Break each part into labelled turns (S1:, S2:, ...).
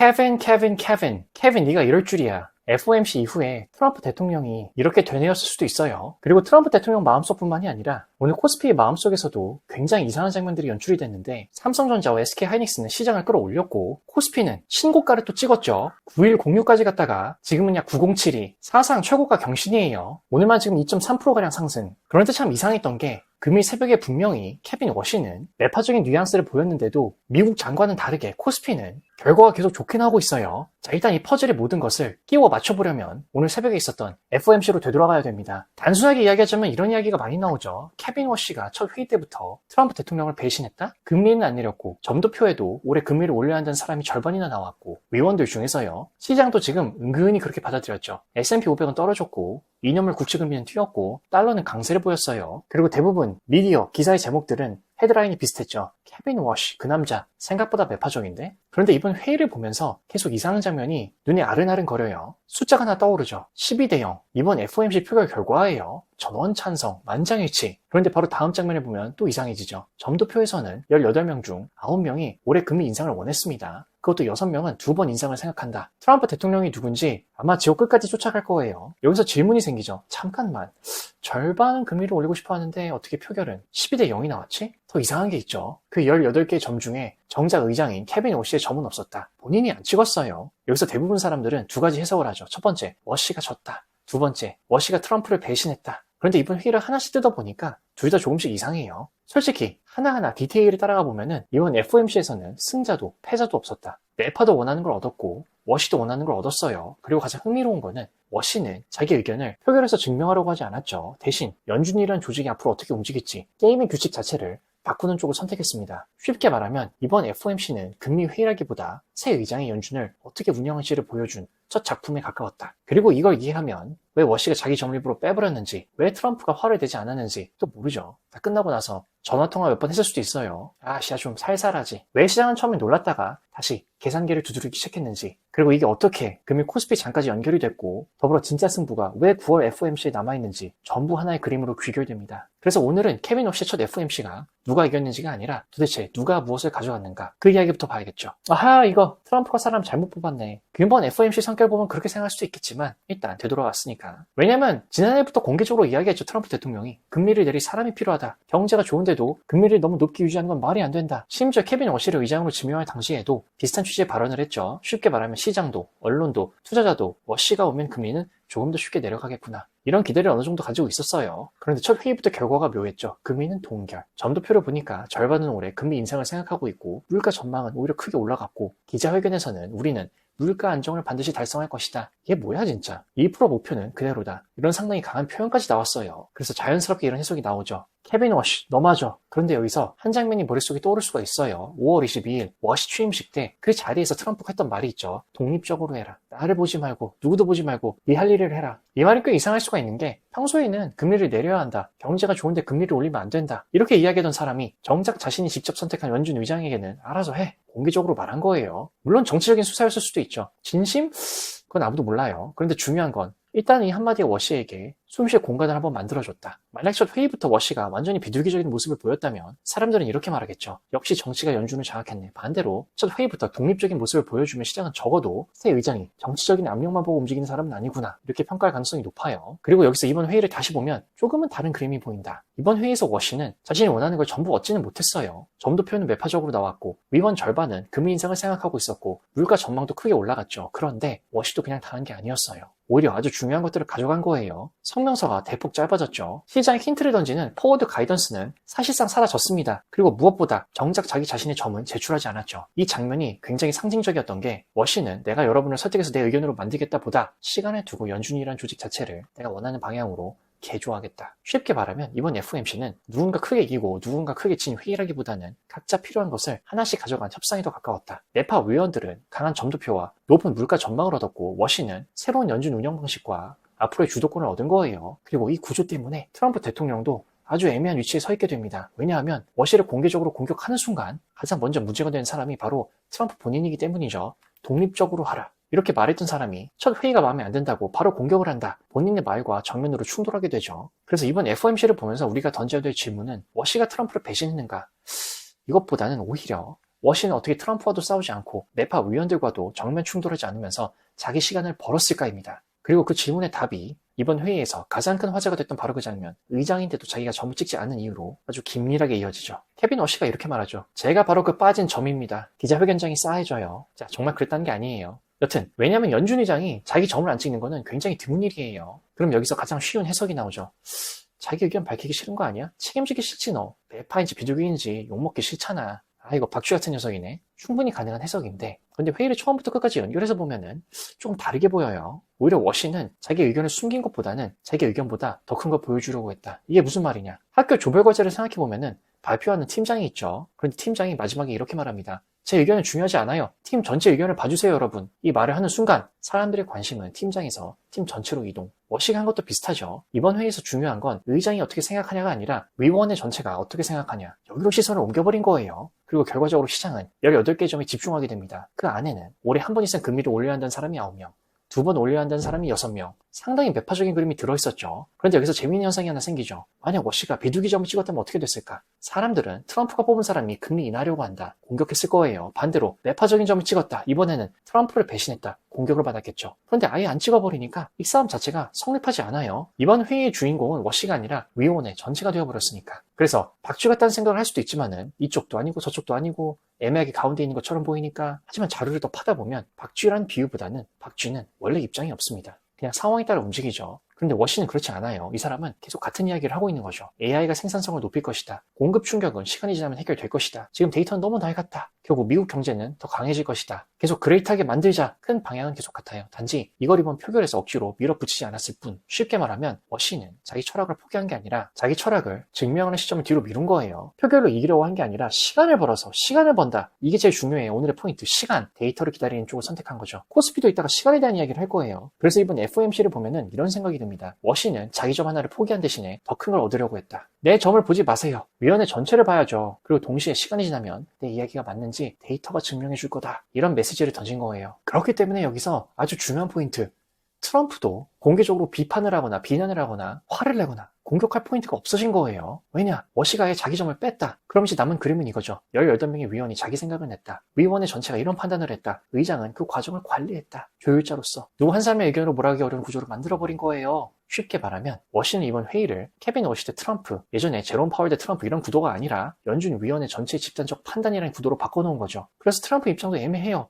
S1: 케빈, 네가 이럴 줄이야. FOMC 이후에 트럼프 대통령이 이렇게 되뇌었을 수도 있어요. 그리고 트럼프 대통령 마음속뿐만이 아니라 오늘 코스피의 마음속에서도 굉장히 이상한 장면들이 연출이 됐는데, 삼성전자와 SK하이닉스는 시장을 끌어올렸고 코스피는 신고가를 또 찍었죠. 9106까지 갔다가 지금은 약 9072, 사상 최고가 경신이에요. 오늘만 지금 2.3%가량 상승. 그런데 참 이상했던 게, 금일 새벽에 분명히 케빈 워시는 매파적인 뉘앙스를 보였는데도 미국 장과는 다르게 코스피는 결과가 계속 좋게 나오고 있어요. 자, 일단 이 퍼즐의 모든 것을 끼워 맞춰보려면 오늘 새벽에 있었던 FOMC로 되돌아가야 됩니다. 단순하게 이야기하자면 이런 이야기가 많이 나오죠. 케빈 워시가 첫 회의 때부터 트럼프 대통령을 배신했다? 금리는 안 내렸고 점도표에도 올해 금리를 올려야 한다는 사람이 절반이나 나왔고, 위원들 중에서요, 시장도 지금 은근히 그렇게 받아들였죠. S&P 500은 떨어졌고 이념물 국채금리는 뛰었고 달러는 강세를 보였어요. 그리고 대부분 미디어, 기사의 제목들은 헤드라인이 비슷했죠. 케빈 워시, 그 남자 생각보다 매파적인데? 그런데 이번 회의를 보면서 계속 이상한 장면이 눈에 아른아른 거려요. 숫자가 하나 떠오르죠. 12대 0. 이번 FOMC 표결 결과예요. 전원 찬성, 만장일치. 그런데 바로 다음 장면을 보면 또 이상해지죠. 점도표에서는 18명 중 9명이 올해 금리 인상을 원했습니다. 그것도 6명은 2번 인상을 생각한다. 트럼프 대통령이 누군지 아마 지옥 끝까지 쫓아갈 거예요. 여기서 질문이 생기죠. 잠깐만, 절반은 금리를 올리고 싶어 하는데 어떻게 표결은 12대 0이 나왔지? 더 이상한 게 있죠. 그 18개의 점 중에 정작 의장인 케빈 워시의 점은 없었다. 본인이 안 찍었어요. 여기서 대부분 사람들은 두 가지 해석을 하죠. 첫 번째, 워시가 졌다. 두 번째, 워시가 트럼프를 배신했다. 그런데 이번 회의를 하나씩 뜯어보니까 둘 다 조금씩 이상해요. 솔직히 하나하나 디테일을 따라가 보면은 이번 FOMC에서는 승자도 패자도 없었다. 매파도 원하는 걸 얻었고 워시도 원하는 걸 얻었어요. 그리고 가장 흥미로운 거는 워시는 자기 의견을 표결에서 증명하려고 하지 않았죠. 대신 연준이라는 조직이 앞으로 어떻게 움직일지 게임의 규칙 자체를 바꾸는 쪽을 선택했습니다. 쉽게 말하면 이번 FOMC는 금리 회의라기보다 새 의장의 연준을 어떻게 운영할지를 보여준 첫 작품에 가까웠다. 그리고 이걸 이해하면 왜 워시가 자기 점을 일부러 빼버렸는지, 왜 트럼프가 화를 내지 않았는지 또 모르죠. 다 끝나고 나서 전화통화 몇 번 했을 수도 있어요. 시야 좀 살살하지. 왜 시장은 처음에 놀랐다가 다시 계산기를 두드리기 시작했는지, 그리고 이게 어떻게 금일 코스피 장까지 연결이 됐고 더불어 진짜 승부가 왜 9월 FOMC에 남아있는지 전부 하나의 그림으로 귀결됩니다. 그래서 오늘은 케빈 워시의 첫 FOMC가 누가 이겼는지가 아니라 도대체 누가 무엇을 가져갔는가, 그 이야기부터 봐야겠죠. 이거 트럼프가 사람 잘못 뽑았네. 이번 FOMC 성격 보면 그렇게 생각할 수도 있겠지만 일단 되돌아왔으니까. 왜냐면 지난해부터 공개적으로 이야기했죠. 트럼프 대통령이 금리를 내릴 사람이 필요하다. 경제가 좋은데도 금리를 너무 높게 유지하는 건 말이 안 된다. 심지어 케빈 워시를 의장으로 지명할 당시에도 비슷한 취지의 발언을 했죠. 쉽게 말하면 시장도, 언론도, 투자자도 워시가 오면 금리는 조금 더 쉽게 내려가겠구나, 이런 기대를 어느 정도 가지고 있었어요. 그런데 첫 회의부터 결과가 묘했죠. 금리는 동결. 점도표를 보니까 절반은 올해 금리 인상을 생각하고 있고 물가 전망은 오히려 크게 올라갔고, 기자회견에서는 우리는 물가 안정을 반드시 달성할 것이다. 이게 뭐야 진짜. 2% 목표는 그대로다. 이런 상당히 강한 표현까지 나왔어요. 그래서 자연스럽게 이런 해석이 나오죠. 케빈 워시, 너 맞아. 그런데 여기서 한 장면이 머릿속에 떠오를 수가 있어요. 5월 22일 워시 취임식 때 그 자리에서 트럼프가 했던 말이 있죠. 독립적으로 해라. 나를 보지 말고 누구도 보지 말고 네 할 일을 해라. 이 말이 꽤 이상할 수가 있는 게, 평소에는 금리를 내려야 한다, 경제가 좋은데 금리를 올리면 안 된다, 이렇게 이야기하던 사람이 정작 자신이 직접 선택한 연준 의장에게는 알아서 해, 공개적으로 말한 거예요. 물론 정치적인 수사였을 수도 있죠. 진심? 그건 아무도 몰라요. 그런데 중요한 건 일단 이 한마디가 워시에게 숨쉴 공간을 한번 만들어줬다. 만약 첫 회의부터 워시가 완전히 비둘기적인 모습을 보였다면 사람들은 이렇게 말하겠죠. 역시 정치가 연준을 장악했네. 반대로 첫 회의부터 독립적인 모습을 보여주면 시장은 적어도 새 의장이 정치적인 압력만 보고 움직이는 사람은 아니구나, 이렇게 평가할 가능성이 높아요. 그리고 여기서 이번 회의를 다시 보면 조금은 다른 그림이 보인다. 이번 회의에서 워시는 자신이 원하는 걸 전부 얻지는 못했어요. 점도표는 매파적으로 나왔고 위원 절반은 금리 인상을 생각하고 있었고 물가 전망도 크게 올라갔죠. 그런데 워시도 그냥 당한 게 아니었어요. 오히려 아주 중요한 것들을 가져간 거예요. 성명서가 대폭 짧아졌죠. 시장에 힌트를 던지는 포워드 가이던스는 사실상 사라졌습니다. 그리고 무엇보다 정작 자기 자신의 점은 제출하지 않았죠. 이 장면이 굉장히 상징적이었던 게, 워시는 내가 여러분을 설득해서 내 의견으로 만들겠다 보다 시간을 두고 연준이란 조직 자체를 내가 원하는 방향으로 개조하겠다. 쉽게 말하면 이번 FOMC는 누군가 크게 이기고 누군가 크게 진 회의라기보다는 각자 필요한 것을 하나씩 가져간 협상에 더 가까웠다. 매파 위원들은 강한 점도표와 높은 물가 전망을 얻었고, 워시는 새로운 연준 운영 방식과 앞으로의 주도권을 얻은 거예요. 그리고 이 구조 때문에 트럼프 대통령도 아주 애매한 위치에 서 있게 됩니다. 왜냐하면 워시를 공개적으로 공격하는 순간 가장 먼저 문제가 되는 사람이 바로 트럼프 본인이기 때문이죠. 독립적으로 하라, 이렇게 말했던 사람이 첫 회의가 마음에 안 든다고 바로 공격을 한다. 본인의 말과 정면으로 충돌하게 되죠. 그래서 이번 FOMC를 보면서 우리가 던져야 될 질문은 워시가 트럼프를 배신했는가? 이것보다는 오히려 워시는 어떻게 트럼프와도 싸우지 않고 매파 위원들과도 정면 충돌하지 않으면서 자기 시간을 벌었을까입니다. 그리고 그 질문의 답이 이번 회의에서 가장 큰 화제가 됐던 바로 그 장면, 의장인데도 자기가 점을 찍지 않은 이유로 아주 긴밀하게 이어지죠. 케빈 워시가 이렇게 말하죠. 제가 바로 그 빠진 점입니다. 기자회견장이 싸해져요. 자, 정말 그랬다는 게 아니에요. 여튼 왜냐하면 연준 의장이 자기 점을 안 찍는 거는 굉장히 드문 일이에요. 그럼 여기서 가장 쉬운 해석이 나오죠. 자기 의견 밝히기 싫은 거 아니야? 책임지기 싫지 너. 매파인지 비둘기인지 욕먹기 싫잖아. 아 이거 박쥐 같은 녀석이네. 충분히 가능한 해석인데 근데 회의를 처음부터 끝까지 연결해서 보면은 조금 다르게 보여요. 오히려 워시는 자기 의견을 숨긴 것보다는 자기 의견보다 더 큰 걸 보여주려고 했다. 이게 무슨 말이냐. 학교 조별과제를 생각해보면은 발표하는 팀장이 있죠. 그런데 팀장이 마지막에 이렇게 말합니다. 제 의견은 중요하지 않아요. 팀 전체 의견을 봐주세요 여러분. 이 말을 하는 순간 사람들의 관심은 팀장에서 팀 전체로 이동. 워시가 한 것도 비슷하죠. 이번 회의에서 중요한 건 의장이 어떻게 생각하냐가 아니라 위원회 전체가 어떻게 생각하냐. 여기로 시선을 옮겨버린 거예요. 그리고 결과적으로 시장은 18개 점에 집중하게 됩니다. 그 안에는 올해 한 번 이상 금리를 올려야 한다는 사람이 9명, 2번 올려야 한다는 사람이 6명. 상당히 매파적인 그림이 들어있었죠. 그런데 여기서 재미있는 현상이 하나 생기죠. 만약 워시가 비둘기점을 찍었다면 어떻게 됐을까? 사람들은 트럼프가 뽑은 사람이 금리 인하하려고 한다. 공격했을 거예요. 반대로 매파적인 점을 찍었다. 이번에는 트럼프를 배신했다. 공격을 받았겠죠. 그런데 아예 안 찍어버리니까 이 싸움 자체가 성립하지 않아요. 이번 회의의 주인공은 워시가 아니라 위원회 전체가 되어버렸으니까. 그래서 박쥐 같다는 생각을 할 수도 있지만은 이쪽도 아니고 저쪽도 아니고 애매하게 가운데 있는 것처럼 보이니까 하지만 자료를 더 파다 보면 박쥐란 비유보다는 박쥐는 원래 입장이 없습니다. 그냥 상황에 따라 움직이죠. 그런데 워시는 그렇지 않아요. 이 사람은 계속 같은 이야기를 하고 있는 거죠. AI가 생산성을 높일 것이다. 공급 충격은 시간이 지나면 해결될 것이다. 지금 데이터는 너무 낡았다. 결국 미국 경제는 더 강해질 것이다. 계속 그레이트하게 만들자. 큰 방향은 계속 같아요. 단지 이걸 이번 표결에서 억지로 밀어붙이지 않았을 뿐. 쉽게 말하면 워시는 자기 철학을 포기한 게 아니라 자기 철학을 증명하는 시점을 뒤로 미룬 거예요. 표결로 이기려고 한 게 아니라 시간을 벌어서 시간을 번다. 이게 제일 중요해요. 오늘의 포인트. 시간. 데이터를 기다리는 쪽을 선택한 거죠. 코스피도 이따가 시간에 대한 이야기를 할 거예요. 그래서 이번 FOMC를 보면은 이런 생각이 듭니다. 워시는 자기 점 하나를 포기한 대신에 더 큰 걸 얻으려고 했다. 내 점을 보지 마세요. 위원회 전체를 봐야죠. 그리고 동시에 시간이 지나면 내 이야기가 맞는지 데이터가 증명해 줄 거다. 이런 메시지를 던진 거예요. 그렇기 때문에 여기서 아주 중요한 포인트. 트럼프도 공개적으로 비판을 하거나 비난을 하거나 화를 내거나 공격할 포인트가 없어진 거예요. 왜냐? 워시가 아예 자기 점을 뺐다. 그럼 이제 남은 그림은 이거죠. 18명의 위원이 자기 생각을 냈다. 위원회 전체가 이런 판단을 했다. 의장은 그 과정을 관리했다. 조율자로서 누구 한 사람의 의견으로 몰아가기 어려운 구조를 만들어버린 거예요. 쉽게 말하면 워시는 이번 회의를 케빈 워시 대 트럼프, 예전에 제롬 파월 대 트럼프 이런 구도가 아니라 연준 위원회 전체의 집단적 판단이라는 구도로 바꿔놓은 거죠. 그래서 트럼프 입장도 애매해요.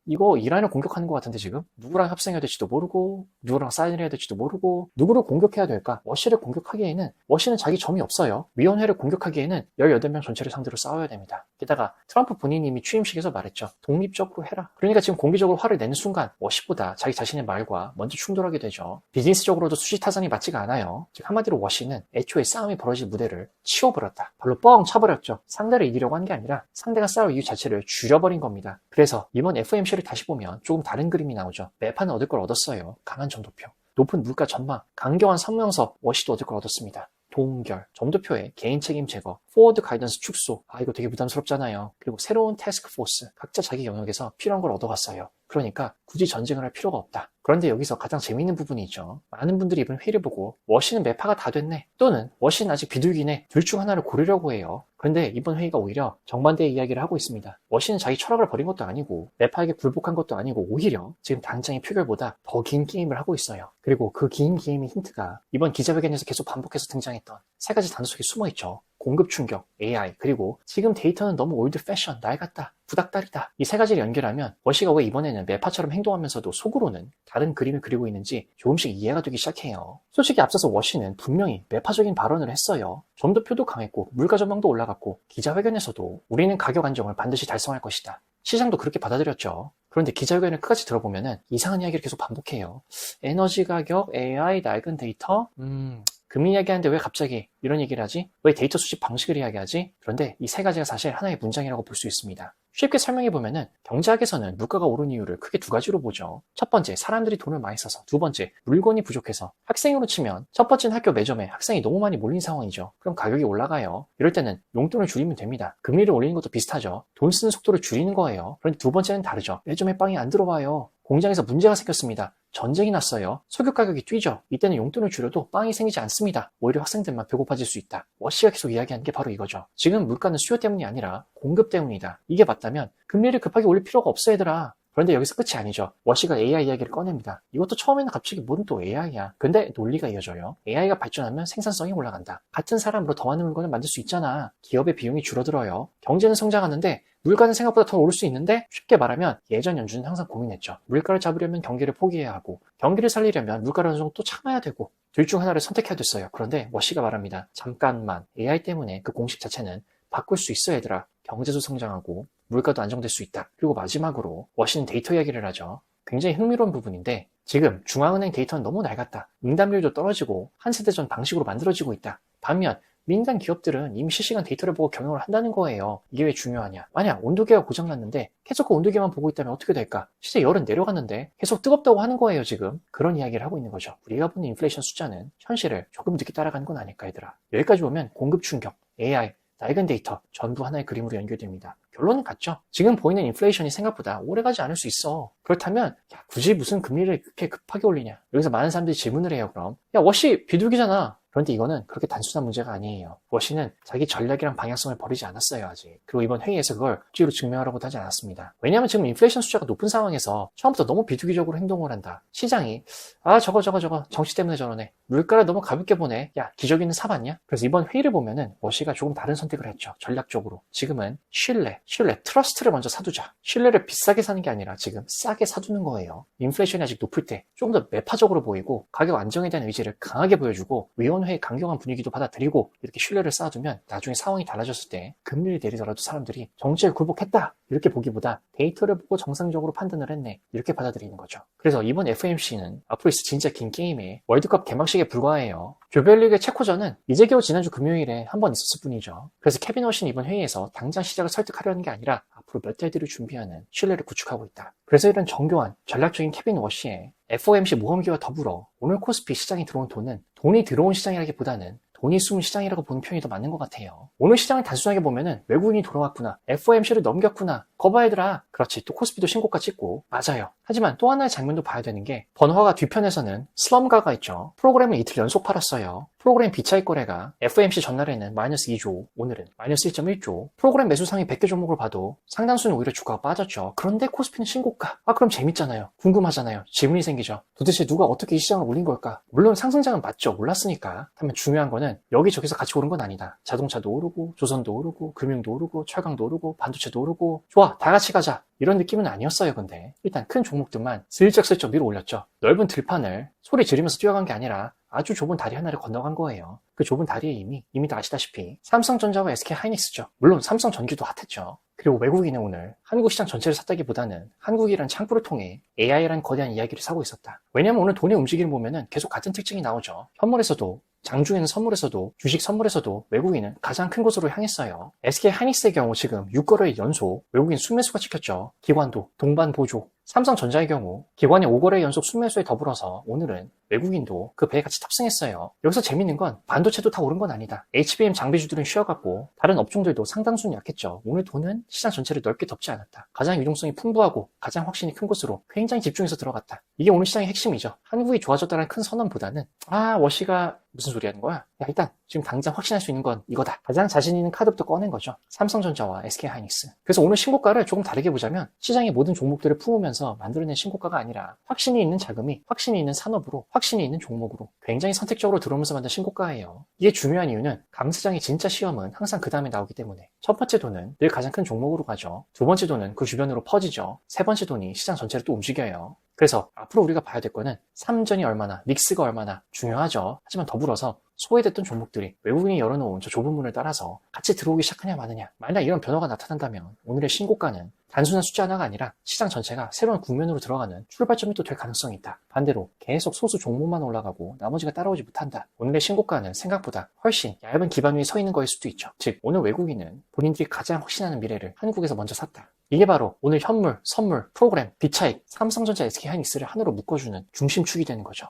S1: 이거 이란을 공격하는 것 같은데 지금? 누구랑 협상해야 될지도 모르고 누구랑 사인을 해야 될지도 모르고 누구를 공격해야 될까? 워시를 공격하기에는 워시는 자기 점이 없어요. 위원회를 공격하기에는 18명 전체를 상대로 싸워야 됩니다. 게다가 트럼프 본인이 이미 취임식에서 말했죠. 독립적으로 해라. 그러니까 지금 공개적으로 화를 내는 순간 워시보다 자기 자신의 말과 먼저 충돌하게 되죠. 비즈니스적으로도 수지타산이 맞지가 않아요. 즉 한마디로 워시는 애초에 싸움이 벌어질 무대를 치워버렸다. 발로 뻥 차버렸죠. 상대를 이기려고 한 게 아니라 상대가 싸울 이유 자체를 줄여버린 겁니다. 그래서 이번 FOMC를 다시 보면 조금 다른 그림이 나오죠. 매파는 얻을 걸 얻었어요. 강한 점도표, 높은 물가 전망, 강경한 성명서, 워시도 얻을 걸 얻었습니다. 동결, 점도표에 개인 책임 제거, 포워드 가이던스 축소, 이거 되게 부담스럽잖아요. 그리고 새로운 태스크 포스, 각자 자기 영역에서 필요한 걸 얻어갔어요. 그러니까 굳이 전쟁을 할 필요가 없다. 그런데 여기서 가장 재미있는 부분이 있죠. 많은 분들이 이번 회의를 보고 워시는 매파가 다 됐네, 또는 워시는 아직 비둘기네, 둘 중 하나를 고르려고 해요. 그런데 이번 회의가 오히려 정반대의 이야기를 하고 있습니다. 워시는 자기 철학을 버린 것도 아니고 매파에게 굴복한 것도 아니고 오히려 지금 당장의 표결보다 더 긴 게임을 하고 있어요. 그리고 그 긴 게임의 힌트가 이번 기자회견에서 계속 반복해서 등장했던 세 가지 단어 속에 숨어있죠. 공급 충격, AI, 그리고 지금 데이터는 너무 올드 패션, 낡았다, 부닥다리다. 이 세 가지를 연결하면 워시가 왜 이번에는 매파처럼 행동하면서도 속으로는 다른 그림을 그리고 있는지 조금씩 이해가 되기 시작해요. 솔직히 앞서서 워시는 분명히 매파적인 발언을 했어요. 점도표도 강했고 물가 전망도 올라갔고 기자회견에서도 우리는 가격 안정을 반드시 달성할 것이다. 시장도 그렇게 받아들였죠. 그런데 기자회견을 끝까지 들어보면은 이상한 이야기를 계속 반복해요. 에너지 가격, AI, 낡은 데이터, 금리 이야기하는데 왜 갑자기 이런 얘기를 하지? 왜 데이터 수집 방식을 이야기하지? 그런데 이 세 가지가 사실 하나의 문장이라고 볼 수 있습니다. 쉽게 설명해보면은 경제학에서는 물가가 오른 이유를 크게 두 가지로 보죠. 첫 번째, 사람들이 돈을 많이 써서. 두 번째, 물건이 부족해서. 학생으로 치면 첫 번째는 학교 매점에 학생이 너무 많이 몰린 상황이죠. 그럼 가격이 올라가요. 이럴 때는 용돈을 줄이면 됩니다. 금리를 올리는 것도 비슷하죠. 돈 쓰는 속도를 줄이는 거예요. 그런데 두 번째는 다르죠. 매점에 빵이 안 들어와요. 공장에서 문제가 생겼습니다. 전쟁이 났어요. 석유 가격이 뛰죠. 이때는 용돈을 줄여도 빵이 생기지 않습니다. 오히려 학생들만 배고파질 수 있다. 워시가 계속 이야기하는 게 바로 이거죠. 지금 물가는 수요 때문이 아니라 공급 때문이다. 이게 맞다면 금리를 급하게 올릴 필요가 없어 얘들아. 그런데 여기서 끝이 아니죠. 워시가 AI 이야기를 꺼냅니다. 이것도 처음에는 갑자기 뭐는 또 AI야. 근데 논리가 이어져요. AI가 발전하면 생산성이 올라간다. 같은 사람으로 더 많은 물건을 만들 수 있잖아. 기업의 비용이 줄어들어요. 경제는 성장하는데 물가는 생각보다 더 오를 수 있는데 쉽게 말하면 예전 연준은 항상 고민했죠. 물가를 잡으려면 경기를 포기해야 하고 경기를 살리려면 물가를 어느 정도 또 참아야 되고 둘 중 하나를 선택해야 됐어요. 그런데 워시가 말합니다. 잠깐만 AI 때문에 그 공식 자체는 바꿀 수 있어 얘들아. 경제도 성장하고 물가도 안정될 수 있다. 그리고 마지막으로 워시는 데이터 이야기를 하죠. 굉장히 흥미로운 부분인데 지금 중앙은행 데이터는 너무 낡았다. 응답률도 떨어지고 한 세대 전 방식으로 만들어지고 있다. 반면 민간 기업들은 이미 실시간 데이터를 보고 경영을 한다는 거예요. 이게 왜 중요하냐? 만약 온도계가 고장났는데 계속 그 온도계만 보고 있다면 어떻게 될까? 실제 열은 내려갔는데 계속 뜨겁다고 하는 거예요 지금. 그런 이야기를 하고 있는 거죠. 우리가 보는 인플레이션 숫자는 현실을 조금 늦게 따라가는 건 아닐까 얘들아. 여기까지 보면 공급 충격, AI, 낡은 데이터 전부 하나의 그림으로 연결됩니다. 결론은 같죠. 지금 보이는 인플레이션이 생각보다 오래가지 않을 수 있어. 그렇다면 굳이 무슨 금리를 그렇게 급하게 올리냐. 여기서 많은 사람들이 질문을 해요. 그럼 워시 비둘기잖아. 그런데 이거는 그렇게 단순한 문제가 아니에요. 워시는 자기 전략이랑 방향성을 버리지 않았어요 아직. 그리고 이번 회의에서 그걸 억지로 증명하려고도 하지 않았습니다. 왜냐하면 지금 인플레이션 숫자가 높은 상황에서 처음부터 너무 비투기적으로 행동을 한다. 시장이 저거 정치 때문에 저러네. 물가를 너무 가볍게 보네. 야 기저귀는 사봤냐? 그래서 이번 회의를 보면은 워시가 조금 다른 선택을 했죠. 전략적으로. 지금은 신뢰, 트러스트를 먼저 사두자. 신뢰를 비싸게 사는 게 아니라 지금 싸게 사두는 거예요. 인플레이션이 아직 높을 때 조금 더 매파적으로 보이고 가격 안정에 대한 의지를 강하게 보여주고 위원회의 강경한 분위기도 받아들이고 이렇게 신뢰를 쌓아두면 나중에 상황이 달라졌을 때 금리를 내리더라도 사람들이 정책을 굴복했다 이렇게 보기보다 데이터를 보고 정상적으로 판단을 했네 이렇게 받아들이는 거죠. 그래서 이번 FOMC는 앞으로 있을 진짜 긴 게임에 월드컵 개막식에 불과해요. 조별리그의 체코전은 이제 겨우 지난주 금요일에 한 번 있었을 뿐이죠. 그래서 케빈 워시는 이번 회의에서 당장 시작을 설득하려는 게 아니라 앞으로 몇 달 뒤를 준비하는 신뢰를 구축하고 있다. 그래서 이런 정교한 전략적인 케빈 워시의 FOMC 모험기와 더불어 오늘 코스피 시장에 들어온 돈이 들어온 시장이라기보다는 돈이 숨은 시장이라고 보는 표현이 더 맞는 것 같아요. 오늘 시장을 단순하게 보면은 외국인이 돌아왔구나, FOMC를 넘겼구나, 거봐 얘들아. 그렇지, 또 코스피도 신고가 찍고 맞아요. 하지만 또 하나의 장면도 봐야 되는 게 번화가 뒤편에서는 슬럼가가 있죠. 프로그램을 이틀 연속 팔았어요. 프로그램 비차익 거래가 FOMC 전날에는 마이너스 2조, 오늘은 마이너스 1.1조. 프로그램 매수 상위 100개 종목을 봐도 상당수는 오히려 주가가 빠졌죠. 그런데 코스피는 신고가. 그럼 재밌잖아요. 궁금하잖아요. 질문이 생기죠. 도대체 누가 어떻게 이 시장을 올린 걸까? 물론 상승장은 맞죠. 올랐으니까. 하지만 중요한 거는 여기저기서 같이 오른 건 아니다. 자동차도 오르고, 조선도 오르고, 금융도 오르고, 철강도 오르고, 반도체도 오르고. 좋아, 다 같이 가자. 이런 느낌은 아니었어요. 근데 일단 큰 종목들만 슬쩍슬쩍 밀어 올렸죠. 넓은 들판을 소리 지르면서 뛰어간 게 아니라 아주 좁은 다리 하나를 건너간 거예요. 그 좁은 다리에 이미 다 아시다시피 삼성전자와 SK하이닉스죠. 물론 삼성전기도 핫했죠. 그리고 외국인은 오늘 한국 시장 전체를 샀다기보다는 한국이란 창구를 통해 AI라는 거대한 이야기를 사고 있었다. 왜냐면 오늘 돈의 움직임을 보면은 계속 같은 특징이 나오죠. 현물에서도, 장중에는 선물에서도, 주식 선물에서도 외국인은 가장 큰 곳으로 향했어요. SK하이닉스의 경우 지금 6거래일 연속 외국인 순매수가 찍혔죠. 기관도 동반 보조. 삼성전자의 경우 기관의 5거래 연속 순매수에 더불어서 오늘은 외국인도 그 배에 같이 탑승했어요. 여기서 재밌는 건 반도체도 다 오른 건 아니다. HBM 장비주들은 쉬어갔고 다른 업종들도 상당수는 약했죠. 오늘 돈은 시장 전체를 넓게 덮지 않았다. 가장 유동성이 풍부하고 가장 확신이 큰 곳으로 굉장히 집중해서 들어갔다. 이게 오늘 시장의 핵심이죠. 한국이 좋아졌다는 큰 선언보다는 워시가 무슨 소리 하는 거야? 일단 지금 당장 확신할 수 있는 건 이거다. 가장 자신 있는 카드부터 꺼낸 거죠. 삼성전자와 SK하이닉스. 그래서 오늘 신고가를 조금 다르게 보자면 시장의 모든 종목들을 품으면서 만들어낸 신고가가 아니라 확신이 있는 자금이 확신이 있는 산업으로 확신이 있는 종목으로 굉장히 선택적으로 들어오면서 만든 신고가예요. 이게 중요한 이유는 감시장의 진짜 시험은 항상 그 다음에 나오기 때문에 첫 번째 돈은 늘 가장 큰 종목으로 가죠. 두 번째 돈은 그 주변으로 퍼지죠. 세 번째 돈이 시장 전체를 또 움직여요. 그래서 앞으로 우리가 봐야 될 거는 삼전이 얼마나, 믹스가 얼마나 중요하죠. 하지만 더불어서 소외됐던 종목들이 외국인이 열어놓은 저 좁은 문을 따라서 같이 들어오기 시작하냐 마느냐. 만약 이런 변화가 나타난다면 오늘의 신고가는 단순한 숫자 하나가 아니라 시장 전체가 새로운 국면으로 들어가는 출발점이 또 될 가능성이 있다. 반대로 계속 소수 종목만 올라가고 나머지가 따라오지 못한다. 오늘의 신고가는 생각보다 훨씬 얇은 기반 위에 서 있는 거일 수도 있죠. 즉 오늘 외국인은 본인들이 가장 확신하는 미래를 한국에서 먼저 샀다. 이게 바로 오늘 현물, 선물, 프로그램, 비차익, 삼성전자, SK하이닉스를 하나로 묶어주는 중심축이 되는 거죠.